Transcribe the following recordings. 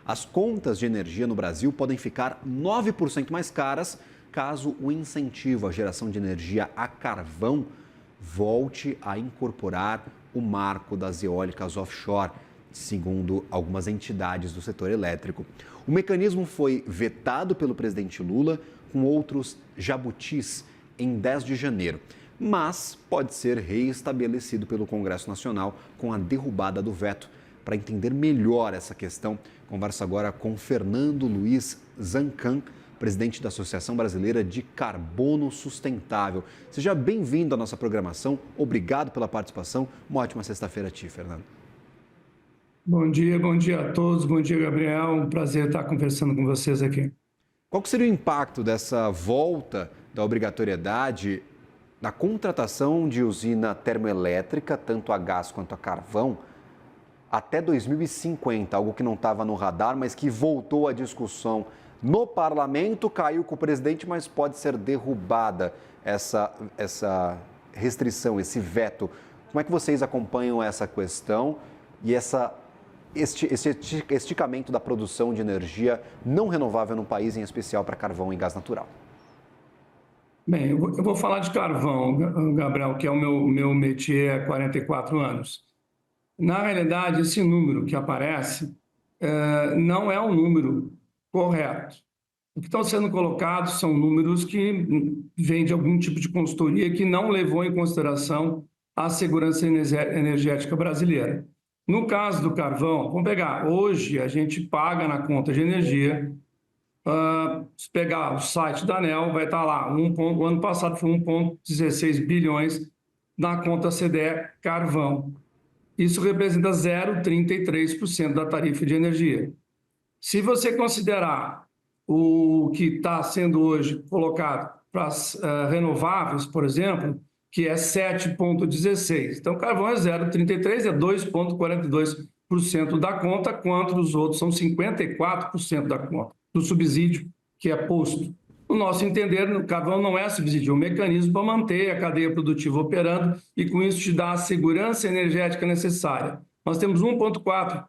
As contas de energia no Brasil podem ficar 9% mais caras caso o incentivo à geração de energia a carvão volte a incorporar o marco das eólicas offshore, segundo algumas entidades do setor elétrico. O mecanismo foi vetado pelo presidente Lula com outros jabutis em 10 de janeiro, mas pode ser reestabelecido pelo Congresso Nacional com a derrubada do veto. Para entender melhor essa questão, converso agora com Fernando Luiz Zancan, presidente da Associação Brasileira de Carbono Sustentável. Seja bem-vindo à nossa programação. Obrigado pela participação. Uma ótima sexta-feira a ti, Fernando. Bom dia a todos. Bom dia, Gabriel. Um prazer estar conversando com vocês aqui. Qual que seria o impacto dessa volta da obrigatoriedade da contratação de usina termoelétrica, tanto a gás quanto a carvão, até 2050, algo que não estava no radar, mas que voltou à discussão no parlamento, caiu com o presidente, mas pode ser derrubada essa restrição, esse veto. Como é que vocês acompanham essa questão e esse esticamento da produção de energia não renovável no país, em especial para carvão e gás natural? Bem, eu vou falar de carvão, Gabriel, que é o meu métier há 44 anos. Na realidade, esse número que aparece não é um número correto. O que estão sendo colocados são números que vêm de algum tipo de consultoria que não levou em consideração a segurança energética brasileira. No caso do carvão, vamos pegar, hoje a gente paga na conta de energia, se pegar o site da ANEEL, vai estar lá, o ano passado foi 1,16 bilhões na conta CDE carvão. Isso representa 0,33% da tarifa de energia. Se você considerar o que está sendo hoje colocado para as renováveis, por exemplo, que é 7,16%. Então, carvão é 0,33%, é 2,42% da conta, quanto os outros são 54% da conta, do subsídio que é posto. No nosso entender, o carvão não é subsídio, é um mecanismo para manter a cadeia produtiva operando e, com isso, te dar a segurança energética necessária. Nós temos 1,4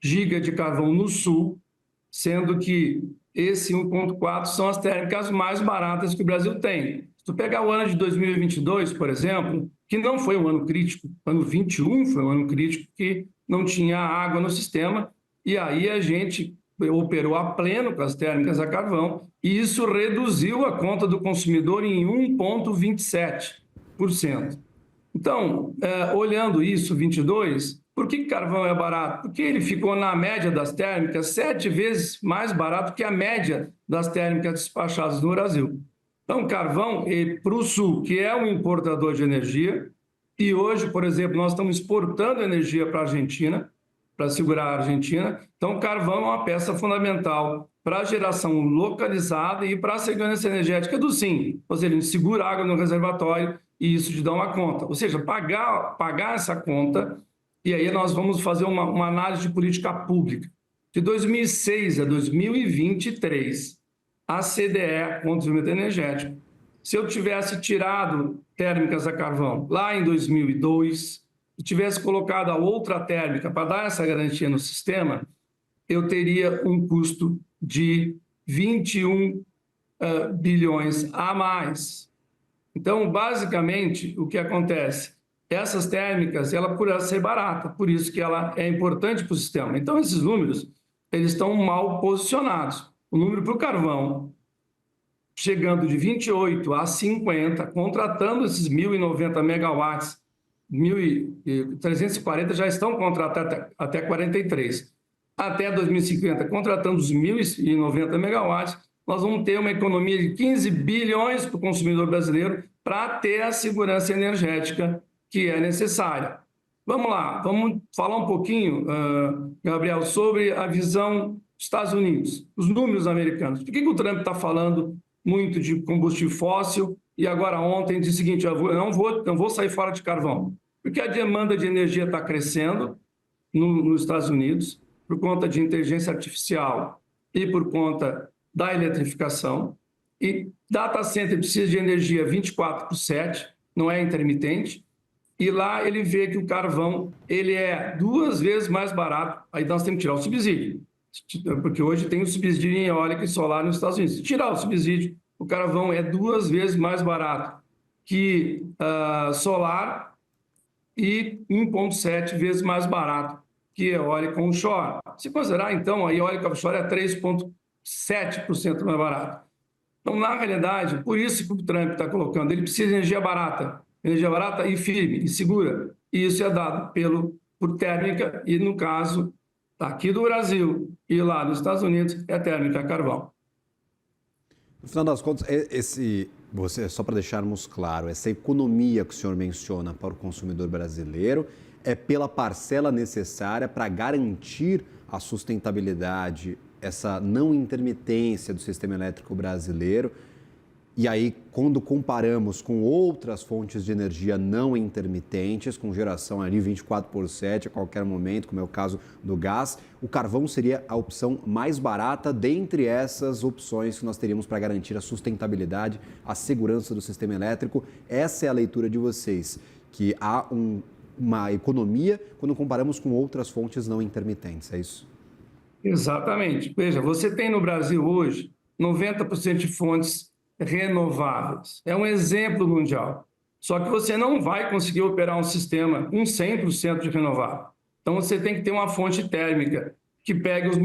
giga de carvão no sul, sendo que esse 1,4 são as térmicas mais baratas que o Brasil tem. Se tu pegar o ano de 2022, por exemplo, que não foi um ano crítico, o ano 21 foi um ano crítico que não tinha água no sistema, e aí a gente operou a pleno com as térmicas a carvão, e isso reduziu a conta do consumidor em 1,27%. Então, olhando isso, 22, por que carvão é barato? Porque ele ficou na média das térmicas 7 vezes mais barato que a média das térmicas despachadas no Brasil. Então, carvão, para o Sul, que é um importador de energia, e hoje, por exemplo, nós estamos exportando energia para a Argentina, para segurar a Argentina. Então, carvão é uma peça fundamental para a geração localizada e para a segurança energética do SIM. Ou seja, a gente segura água no reservatório e isso te dá uma conta. Ou seja, pagar essa conta, e aí nós vamos fazer uma análise de política pública. De 2006 a 2023, a CDE, Conta de Desenvolvimento Energético, se eu tivesse tirado térmicas a carvão lá em 2002, e tivesse colocado a outra térmica para dar essa garantia no sistema, eu teria um custo de 21 bilhões a mais. Então, basicamente, o que acontece? Essas térmicas, ela por ela ser barata, por isso que ela é importante para o sistema. Então, esses números, eles estão mal posicionados. O número para o carvão, chegando de 28 a 50, contratando esses 1.090 megawatts, 1.340 já estão contratados até 43. Até 2050, contratando os 1.090 megawatts, nós vamos ter uma economia de 15 bilhões para o consumidor brasileiro para ter a segurança energética que é necessária. Vamos lá, vamos falar um pouquinho, Gabriel, sobre a visão dos Estados Unidos, os números americanos. Por que o Trump está falando muito de combustível fóssil e agora ontem disse o seguinte, eu não vou sair fora de carvão? Porque a demanda de energia está crescendo nos Estados Unidos por conta de inteligência artificial e por conta da eletrificação. E data center precisa de energia 24/7, não é intermitente. E lá ele vê que o carvão ele é 2 vezes mais barato, aí nós temos que tirar o subsídio. porque hoje tem o subsídio em eólica e solar nos Estados Unidos. Se tirar o subsídio, o carvão é 2 vezes mais barato que solar e 1,7 vezes mais barato que eólica onshore. Se considerar, então, a eólica offshore é 3,7% mais barato. Então, na realidade, por isso que o Trump está colocando, ele precisa de energia barata e firme e segura. E isso é dado por térmica e, no caso, aqui do Brasil e lá nos Estados Unidos, é térmica a carvão. No final das contas, só para deixarmos claro, essa economia que o senhor menciona para o consumidor brasileiro é pela parcela necessária para garantir a sustentabilidade, essa não intermitência do sistema elétrico brasileiro. E aí, quando comparamos com outras fontes de energia não intermitentes, com geração ali 24/7 a qualquer momento, como é o caso do gás, o carvão seria a opção mais barata dentre essas opções que nós teríamos para garantir a sustentabilidade, a segurança do sistema elétrico. Essa é a leitura de vocês, que há uma economia quando comparamos com outras fontes não intermitentes, é isso? Exatamente. Veja, você tem no Brasil hoje 90% de fontes renováveis. É um exemplo mundial. Só que você não vai conseguir operar um sistema com 100% de renovável. Então, você tem que ter uma fonte térmica que pegue os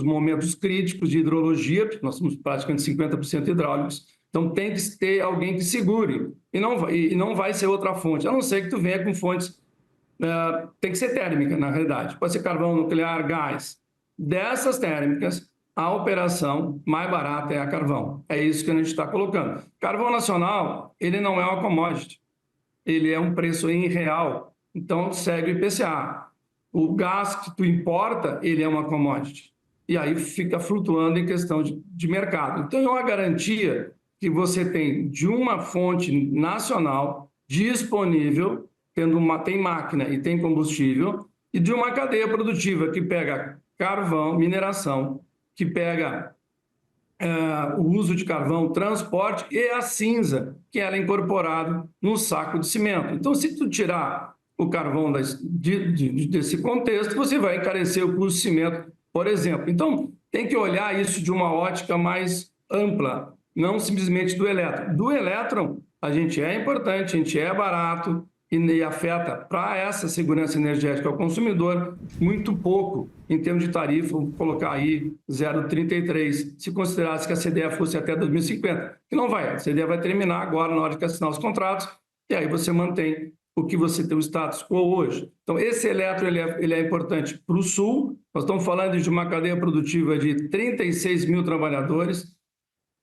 momentos críticos de hidrologia, porque nós somos praticamente 50% hidráulicos. Então, tem que ter alguém que segure. E não vai ser outra fonte, a não ser que tu venha com fontes... tem que ser térmica, na realidade. Pode ser carvão, nuclear, gás. Dessas térmicas, a operação mais barata é a carvão. É isso que a gente está colocando. Carvão nacional, ele não é uma commodity. Ele é um preço em real. Então, segue o IPCA. O gás que tu importa, ele é uma commodity. E aí fica flutuando em questão de mercado. Então, é uma garantia que você tem de uma fonte nacional disponível, tem máquina e tem combustível, e de uma cadeia produtiva que pega carvão, mineração, que pega o uso de carvão, transporte e a cinza, que ela é incorporado no saco de cimento. Então, se tu tirar o carvão desse contexto, você vai encarecer o custo de cimento, por exemplo. Então, tem que olhar isso de uma ótica mais ampla, não simplesmente do elétron. Do elétron, a gente é importante, a gente é barato, e afeta para essa segurança energética ao consumidor muito pouco em termos de tarifa, vou colocar aí 0,33, se considerasse que a CDE fosse até 2050, que não vai, a CDE vai terminar agora na hora de assinar os contratos, e aí você mantém o que você tem o status quo hoje. Então, esse elétron ele é importante para o Sul, nós estamos falando de uma cadeia produtiva de 36 mil trabalhadores,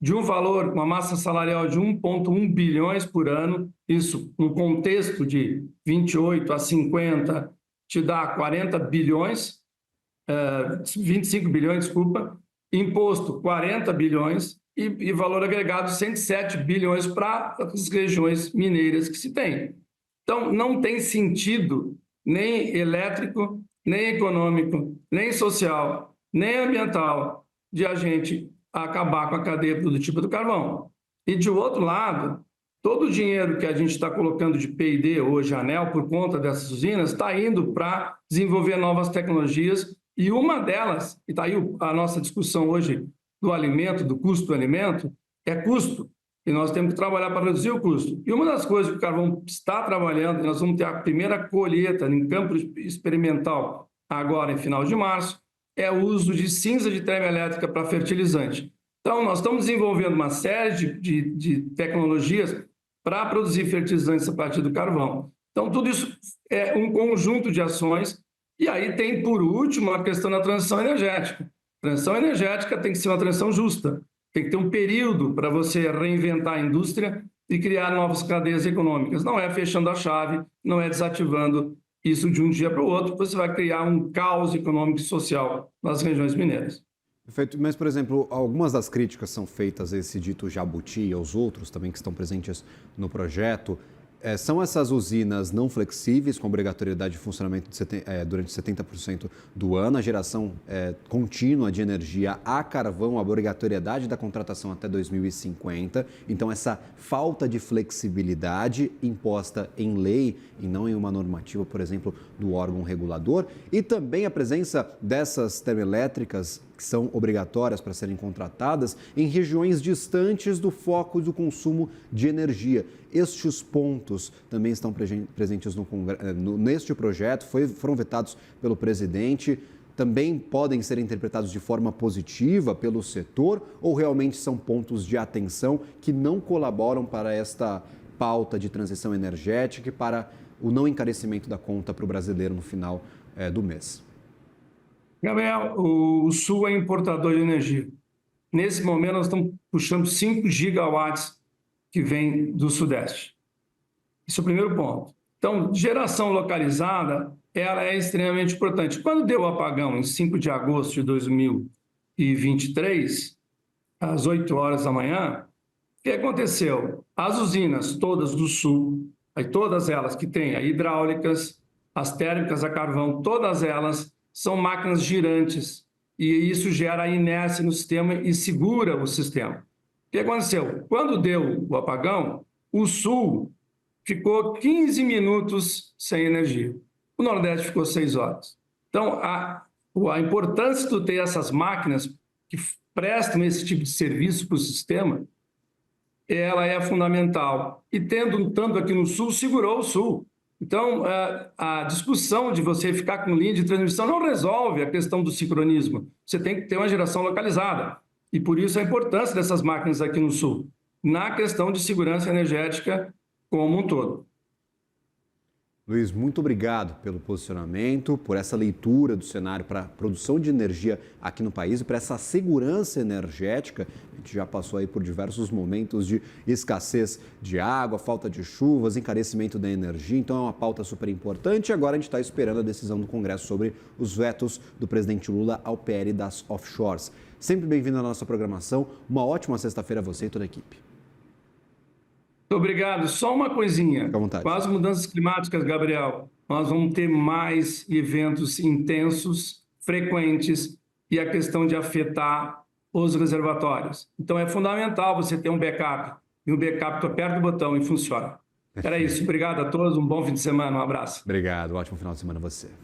de um valor, uma massa salarial de 1,1 bilhões por ano, isso no contexto de 28 a 50, te dá 40 bilhões, 25 bilhões, desculpa, imposto 40 bilhões e valor agregado 107 bilhões para as regiões mineiras que se tem. Então, não tem sentido nem elétrico, nem econômico, nem social, nem ambiental de a gente acabar com a cadeia produtiva do carvão. E, de outro lado, todo o dinheiro que a gente está colocando de P&D hoje, ANEEL, por conta dessas usinas, está indo para desenvolver novas tecnologias, e uma delas, e está aí a nossa discussão hoje do alimento, do custo do alimento, é custo, e nós temos que trabalhar para reduzir o custo. E uma das coisas que o carvão está trabalhando, e nós vamos ter a primeira colheita em campo experimental agora em final de março, é o uso de cinza de termoelétrica para fertilizante. Então, nós estamos desenvolvendo uma série de tecnologias para produzir fertilizantes a partir do carvão. Então, tudo isso é um conjunto de ações. E aí tem, por último, a questão da transição energética. Transição energética tem que ser uma transição justa. Tem que ter um período para você reinventar a indústria e criar novas cadeias econômicas. Não é fechando a chave, não é desativando isso de um dia para o outro, você vai criar um caos econômico e social nas regiões mineiras. Perfeito. Mas, por exemplo, algumas das críticas são feitas a esse dito Jabuti e aos outros também que estão presentes no projeto, São essas usinas não flexíveis, com obrigatoriedade de funcionamento durante 70% do ano, a geração contínua de energia a carvão, a obrigatoriedade da contratação até 2050. Então, essa falta de flexibilidade imposta em lei e não em uma normativa, por exemplo, do órgão regulador. E também a presença dessas termoelétricas que são obrigatórias para serem contratadas em regiões distantes do foco do consumo de energia. Estes pontos também estão presentes neste projeto, foram vetados pelo presidente, também podem ser interpretados de forma positiva pelo setor ou realmente são pontos de atenção que não colaboram para esta pauta de transição energética e para o não encarecimento da conta para o brasileiro no final do mês? Gabriel, o Sul é importador de energia. Nesse momento, nós estamos puxando 5 gigawatts que vem do Sudeste. Esse é o primeiro ponto. Então, geração localizada, ela é extremamente importante. Quando deu o apagão, em 5 de agosto de 2023, às 8 horas da manhã, o que aconteceu? As usinas todas do Sul, aí todas elas que têm hidráulicas, as térmicas a carvão, todas elas são máquinas girantes e isso gera inércia no sistema e segura o sistema. O que aconteceu? Quando deu o apagão, o Sul ficou 15 minutos sem energia. O Nordeste ficou 6 horas. Então, a importância de ter essas máquinas que prestam esse tipo de serviço para o sistema, ela é fundamental. E estando aqui no Sul, segurou o Sul. Então, a discussão de você ficar com linha de transmissão não resolve a questão do sincronismo. Você tem que ter uma geração localizada. E por isso a importância dessas máquinas aqui no Sul, na questão de segurança energética como um todo. Luiz, muito obrigado pelo posicionamento, por essa leitura do cenário para a produção de energia aqui no país e para essa segurança energética. A gente já passou aí por diversos momentos de escassez de água, falta de chuvas, encarecimento da energia, então é uma pauta super importante. Agora a gente está esperando a decisão do Congresso sobre os vetos do presidente Lula ao PL das offshores. Sempre bem-vindo à nossa programação. Uma ótima sexta-feira a você e toda a equipe. Obrigado. Só uma coisinha. Fique à vontade. Com as mudanças climáticas, Gabriel, nós vamos ter mais eventos intensos, frequentes, e a questão de afetar os reservatórios. Então, é fundamental você ter um backup. E um backup, tu aperta o botão e funciona. Era isso. Obrigado a todos. Um bom fim de semana. Um abraço. Obrigado. Ótimo final de semana a você.